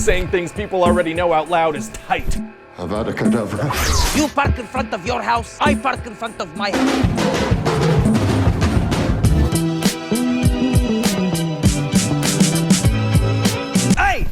Saying things people already know out loud is tight. Avada Kedavra. You park in front of your house, I park in front of my house. Hey!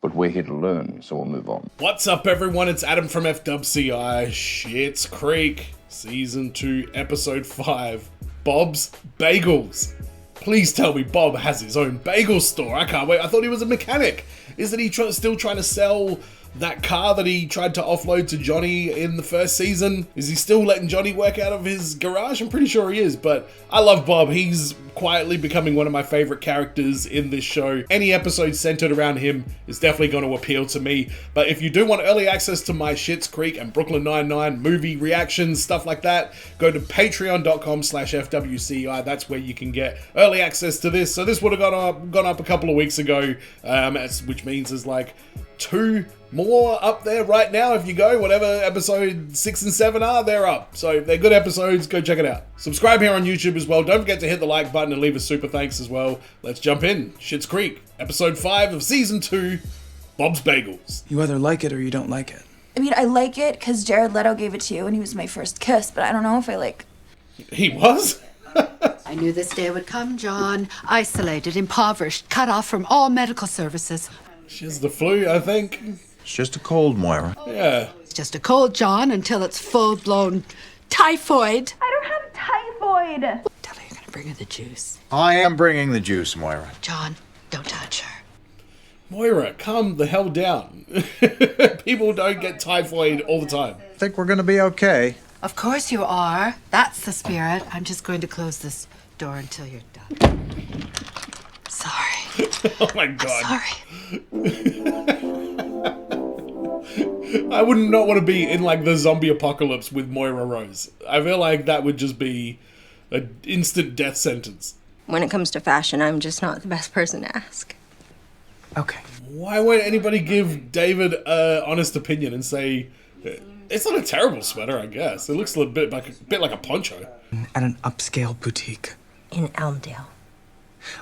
But we're here to learn, so we'll move on. What's up, everyone? It's Adam from FWCI Schitt's Creek, Season 2, Episode 5, Bob's Bagels. Please tell me Bob has his own bagel store. I can't wait. I thought he was a mechanic. Isn't he still trying to sell that car that he tried to offload to Johnny in the first season? Is he still letting Johnny work out of his garage? I'm pretty sure he is, but I love Bob. He's quietly becoming one of my favorite characters in this show. Any episode centered around him is definitely going to appeal to me. But if you do want early access to my Schitt's Creek and Brooklyn Nine-Nine movie reactions, stuff like that, go to patreon.com/FWCI. That's where you can get early access to this. So this would have gone up a couple of weeks ago, which means there's like 2 more up there right now. If you go, whatever episode 6 and 7 are, they're up. So if they're good episodes, go check it out. Subscribe here on YouTube as well. Don't forget to hit the like button and leave a super thanks as well. Let's jump in. Schitt's Creek, episode 5 of season 2, Bob's Bagels. You either like it or you don't like it. I mean, I like it because Jared Leto gave it to you and he was my first kiss, but I don't know if I like... He was? I knew this day would come, John. Isolated, impoverished, cut off from all medical services. She has the flu, I think. It's just a cold, Moira. Yeah. It's just a cold, John, until it's full-blown typhoid. I don't have typhoid! Tell her you're gonna bring her the juice. I am bringing the juice, Moira. John, don't touch her. Moira, calm the hell down. People don't get typhoid all the time. I think we're gonna be okay. Of course you are. That's the spirit. I'm just going to close this door until you're done. Sorry. Oh my god. Sorry. I would not want to be in like the zombie apocalypse with Moira Rose. I feel like that would just be an instant death sentence. When it comes to fashion, I'm just not the best person to ask. Okay. Why won't anybody give David an honest opinion and say, it's not a terrible sweater, I guess. It looks a bit like a poncho. At an upscale boutique. In Elmdale.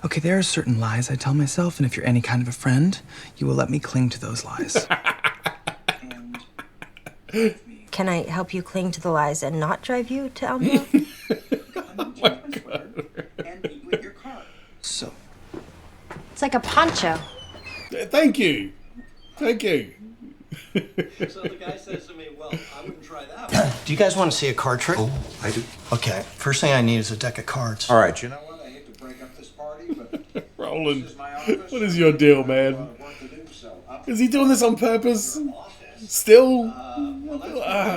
Okay, there are certain lies I tell myself, and if you're any kind of a friend, you will let me cling to those lies. Can I help you cling to the lies and not drive you to Elmdale? Oh my god. So, It's like a poncho. Thank you. Thank you. So the guy says to me, well, I wouldn't try that one. Do you guys want to see a card trick? Oh, I do. Okay, first thing I need is a deck of cards. All right, you know what? I hate to break up this party, but Roland, this is my office. what is your deal, man? Is he doing this on purpose? Still?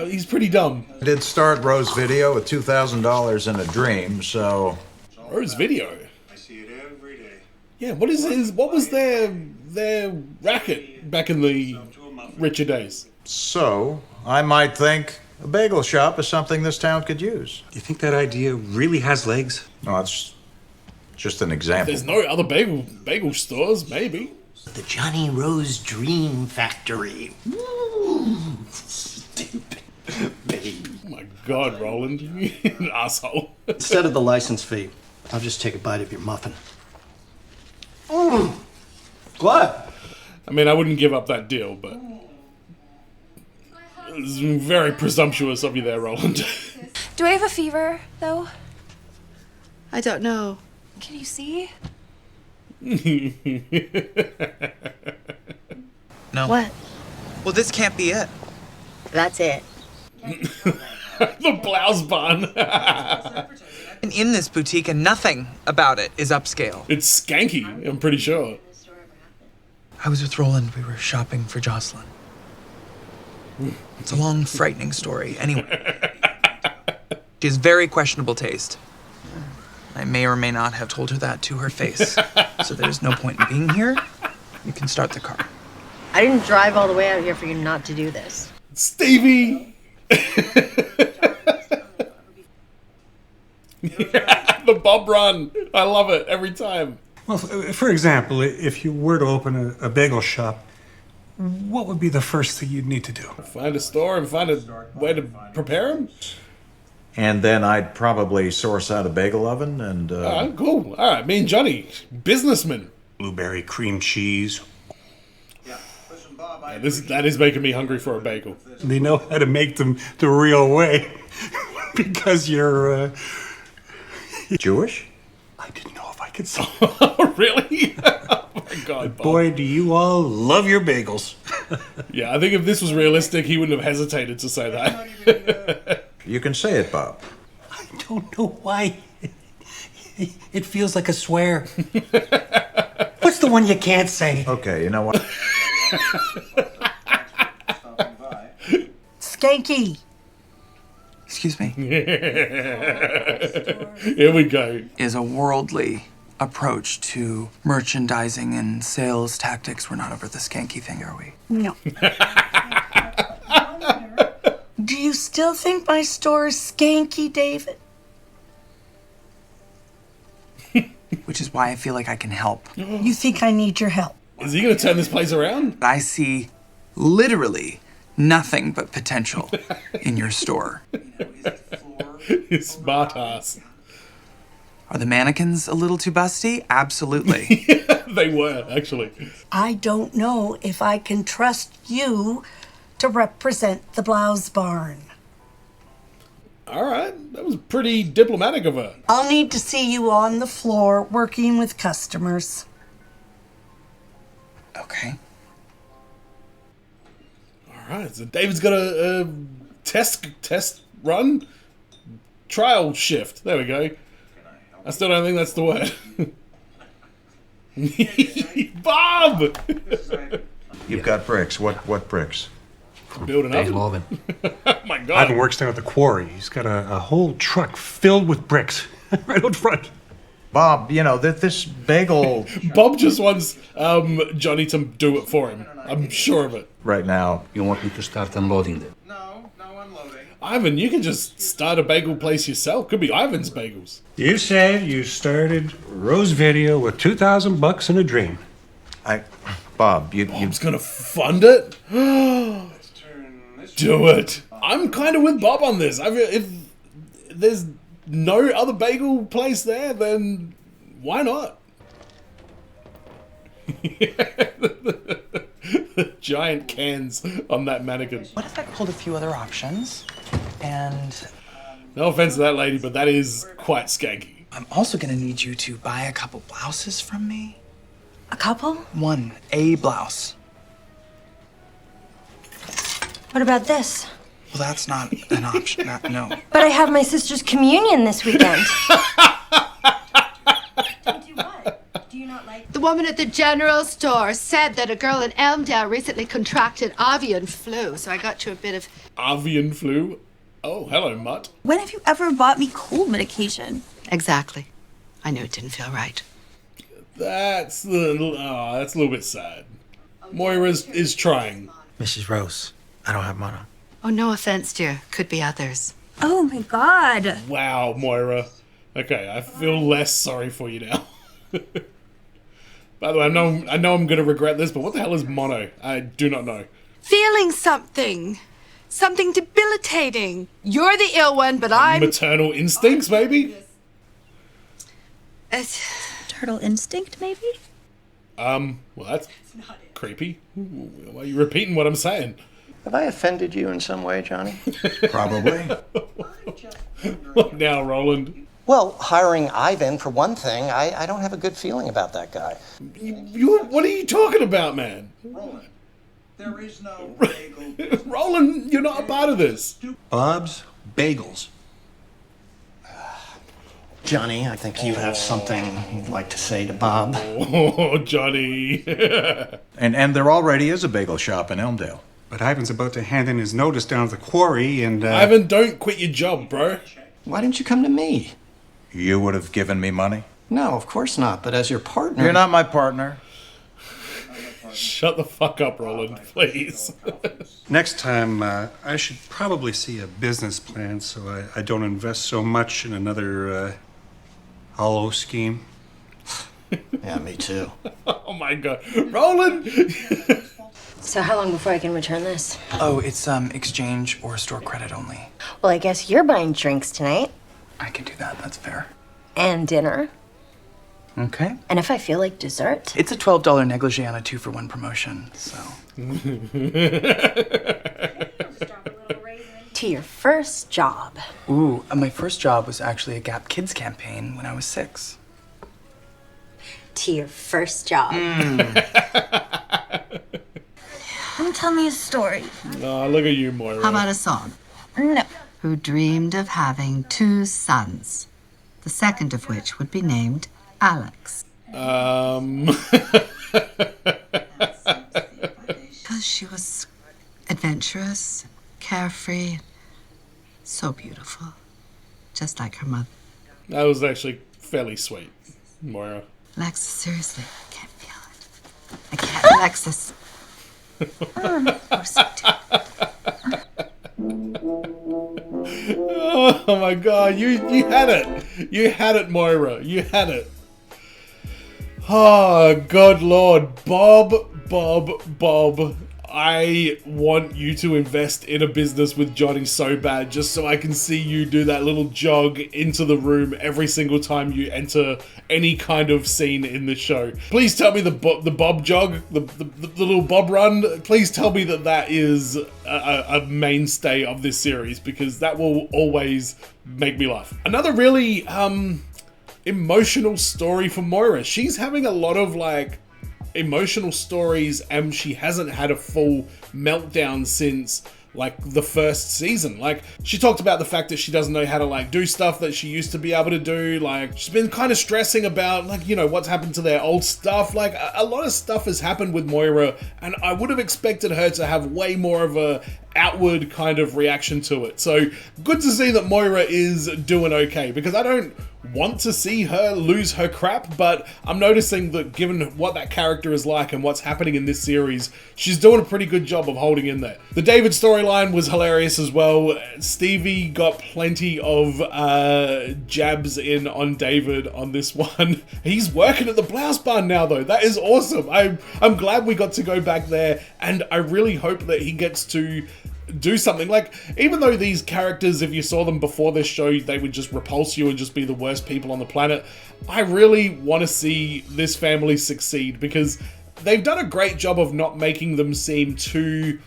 He's pretty dumb. I did start Rose Video with $2,000 in a dream, so... Rose Video? I see it every day. Yeah, what was their racket back in the richer days? So, I might think a bagel shop is something this town could use. Do you think that idea really has legs? No, it's just an example. There's no other bagel stores, maybe. The Johnny Rose Dream Factory. Stupid baby. Oh my god, Roland, you an asshole. Instead of the license fee, I'll just take a bite of your muffin. What? I mean, I wouldn't give up that deal, but it's very presumptuous of you there, Roland. Do I have a fever, though? I don't know. Can you see? no. What? Well, this can't be it. That's it. The Blouse Barn. I'm in this boutique and nothing about it is upscale. It's skanky, I'm pretty sure. I was with Roland. We were shopping for Jocelyn. It's a long, frightening story. Anyway. She has very questionable taste. I may or may not have told her that to her face. So there's no point in being here. You can start the car. I didn't drive all the way out here for you not to do this. Stevie! Yeah, the Bob run. I love it every time. Well, for example, if you were to open a bagel shop, what would be the first thing you'd need to do? Find a store and find a way to prepare them? And then I'd probably source out a bagel oven and... Cool. All right, me and Johnny, businessmen. Blueberry cream cheese. That is making me hungry for a bagel. They know how to make them the real way. Because you're, Jewish? I didn't know if I could say. Oh, really? Oh my God, Bob. Boy, do you all love your bagels. Yeah, I think if this was realistic, he wouldn't have hesitated to say that. You can say it, Bob. I don't know why. It feels like a swear. What's the one you can't say? Okay, you know what? Skanky. Excuse me? Here we go. Is a worldly approach to merchandising and sales tactics. We're not over the skanky thing, are we? No. Do you still think my store is skanky, David? Which is why I feel like I can help. You think I need your help? Is he going to turn this place around? I see literally nothing but potential in your store. Smart ass. Are the mannequins a little too busty? Absolutely. They were, actually. I don't know if I can trust you to represent the Blouse Barn. All right. That was pretty diplomatic of her. I'll need to see you on the floor working with customers. Okay. All right. So David's got a test run? Trial shift. There we go. I still don't think that's the word. Bob! You've got bricks. What bricks? Build an oven. Oven. Oh my God. Ivan works down at the quarry. He's got a whole truck filled with bricks right out front. Bob, you know, this bagel... Bob just wants Johnny to do it for him. I'm sure of it. Right now. You want me to start unloading them? No unloading. Ivan, you can just start a bagel place yourself. Could be Ivan's Bagels. You said you started Rose Video with $2,000 and a dream. Bob, you... Bob's gonna fund it? Do it. I'm kind of with Bob on this. If there's no other bagel place there, then why not? The giant cans on that mannequin. What if I pulled a few other options? And no offense to that lady, but that is quite skanky. I'm also gonna need you to buy a couple blouses from me. A couple? A blouse. What about this? Well, that's not an option. No. But I have my sister's communion this weekend. The woman at the general store said that a girl in Elmdale recently contracted avian flu, so I got you a bit of... Avian flu? Oh, hello, Mutt. When have you ever bought me cold medication? Exactly. I knew it didn't feel right. That's a little bit sad. Moira is trying. Mrs. Rose, I don't have money. Oh, no offense, dear. Could be others. Oh my God. Wow, Moira. Okay, I feel less sorry for you now. By the way, I know I'm gonna regret this, but what the hell is mono? I do not know. Feeling something. Something debilitating. You're the ill one, but I'm... Maternal instincts, maybe? Turtle instinct, maybe? Well, that's creepy. Why are you repeating what I'm saying? Have I offended you in some way, Johnny? Probably. What now, Roland? Well, hiring Ivan, for one thing, I don't have a good feeling about that guy. What are you talking about, man? Roland, there is no bagel. Roland, you're not a part of this. Bob's Bagels. Johnny, I think you have something you'd like to say to Bob. Oh, Johnny. And there already is a bagel shop in Elmdale. But Ivan's about to hand in his notice down at the quarry and... Ivan, don't quit your job, bro. Why didn't you come to me? You would have given me money? No, of course not, but as your partner... You're not my partner. Shut the fuck up, Roland, please. Next time, I should probably see a business plan so I don't invest so much in another hollow scheme. Yeah, me too. Oh my God. Roland! So how long before I can return this? Oh, it's exchange or store credit only. Well, I guess you're buying drinks tonight. I can do that. That's fair. And dinner. Okay. And if I feel like dessert? It's a $12 negligee on a 2-for-1 promotion, so. To your first job. Ooh, my first job was actually a Gap Kids campaign when I was 6. To your first job. Don't tell me a story. Oh, look at you, Moira. How about a song? No. Who dreamed of having 2 sons, the second of which would be named Alex. Because she was adventurous, carefree, so beautiful, just like her mother. That was actually fairly sweet, Moira. Alexis, seriously, I can't feel it. I can't, Alexis. Oh my god, you had it. You had it, Moira. You had it. Oh, God Lord. Bob. I want you to invest in a business with Johnny so bad, just so I can see you do that little jog into the room every single time you enter any kind of scene in the show. Please tell me the Bob jog, the little Bob run, please tell me that is a mainstay of this series, because that will always make me laugh. Another really emotional story for Moira. She's having a lot of like emotional stories, and she hasn't had a full meltdown since like the first season. Like, she talked about the fact that she doesn't know how to like do stuff that she used to be able to do. Like, she's been kind of stressing about like, you know, what's happened to their old stuff. Like, a lot of stuff has happened with Moira, and I would have expected her to have way more of a outward kind of reaction to it. So good to see that Moira is doing okay, because I don't want to see her lose her crap, but I'm noticing that given what that character is like and what's happening in this series, she's doing a pretty good job of holding in there. The David storyline was hilarious as well. Stevie got plenty of jabs in on David on this one. He's working at the Blouse Barn now though. That is awesome. I'm glad we got to go back there, and I really hope that he gets to do something. Like, even though these characters, if you saw them before this show, they would just repulse you and just be the worst people on the planet, I really want to see this family succeed, because they've done a great job of not making them seem too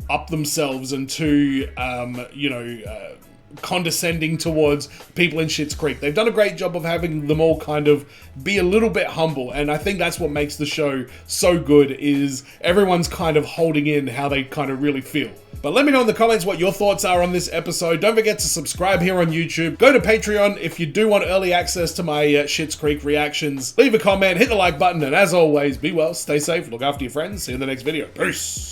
up themselves and too, condescending towards people in Schitt's Creek. They've done a great job of having them all kind of be a little bit humble, and I think that's what makes the show so good, is everyone's kind of holding in how they kind of really feel. But let me know in the comments what your thoughts are on this episode. Don't forget to subscribe here on YouTube. Go to Patreon if you do want early access to my Schitt's Creek reactions. Leave a comment, hit the like button, and as always, be well, stay safe, look after your friends. See you in the next video. Peace!